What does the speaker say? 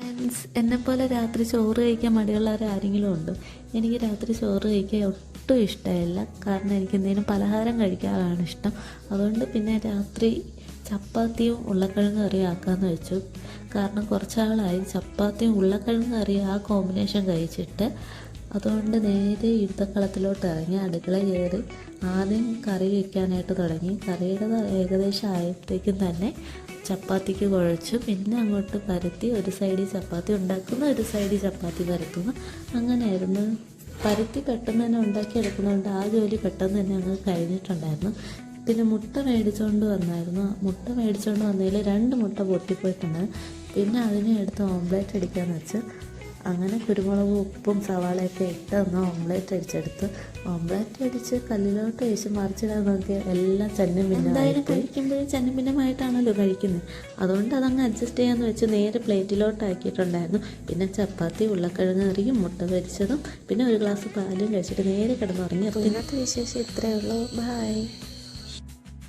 Friends, എന്നെപ്പോലെ രാത്രി ചോറ് കഴിക്കാൻ മടിയുള്ളവർ ആരെങ്കിലും ഉണ്ടോ? എനിക്ക് രാത്രി ചോറ് കഴിക്കാൻ ഒട്ടും ഇഷ്ടമില്ല. കാരണം എനിക്ക് എന്തെങ്കിലും പലഹാരം കഴിക്കാനാണ് ഇഷ്ടം. അതുകൊണ്ട് പിന്നെ രാത്രി ചപ്പാത്തിയും ഉരുളക്കിഴങ്ങ് കറിയും ആക്കാമെന്ന് വെച്ചു. കാരണം കുറച്ചാളായി ചപ്പാത്തിയും ഉരുളക്കിഴങ്ങ് കറിയും ആ കോമ്പിനേഷൻ കഴിച്ചിട്ട്. അതുകൊണ്ട് നേരെ യുദ്ധക്കളത്തിലോട്ട് ഇറങ്ങി അടുക്കള കയറി ആദ്യം കറി വയ്ക്കാനായിട്ട് തുടങ്ങി. കറിയുടെ ഏകദേശം ആയപ്പോഴത്തേക്കും തന്നെ ചപ്പാത്തിക്ക് കുഴച്ചു. പിന്നെ അങ്ങോട്ട് പരത്തി ഒരു സൈഡിൽ ചപ്പാത്തി ഉണ്ടാക്കുന്നു, ഒരു സൈഡിൽ ചപ്പാത്തി പരത്തുന്നു. അങ്ങനെയായിരുന്നു. പരത്തി പെട്ടെന്ന് തന്നെ ഉണ്ടാക്കിയെടുക്കുന്നതുകൊണ്ട് ആ ജോലി പെട്ടെന്ന് തന്നെ അങ്ങ് കഴിഞ്ഞിട്ടുണ്ടായിരുന്നു. പിന്നെ മുട്ട മേടിച്ചുകൊണ്ട് വന്നായിരുന്നു. മുട്ട മേടിച്ചുകൊണ്ട് വന്നതിൽ 2 മുട്ട പൊട്ടിപ്പോയിട്ടുണ്ട്. പിന്നെ അതിനെ എടുത്ത് ഓംലേറ്റ് അടിക്കാമെന്ന് വെച്ച് അങ്ങനെ കുരുമുളകും ഉപ്പും സവാളയൊക്കെ ഇട്ട് ഒന്ന് ഓംലേറ്റ് അടിച്ചെടുത്ത്. ഓംലേറ്റ് അടിച്ച് കല്ലിലോട്ട് വെച്ച് മറിച്ചിടാൻ നോക്കിയാൽ എല്ലാം ചന്നും എന്തായാലും കഴിക്കുമ്പോഴും ചന്നും ഭിന്നമായിട്ടാണല്ലോ കഴിക്കുന്നത്. അതുകൊണ്ട് അതങ്ങ് അഡ്ജസ്റ്റ് ചെയ്യാമെന്ന് വെച്ച് നേരെ പ്ലേറ്റിലോട്ട് ആക്കിയിട്ടുണ്ടായിരുന്നു. പിന്നെ ചപ്പാത്തി, ഉരുളക്കിഴങ്ങ് കറിയും മുട്ട പൊരിച്ചതും പിന്നെ ഒരു ഗ്ലാസ് പാലും കഴിച്ചിട്ട് നേരെ കിടന്നുറങ്ങി. അപ്പോൾ ഇന്നത്തെ വിശേഷം ഇത്രയേ ഉള്ളൂ. ബൈ.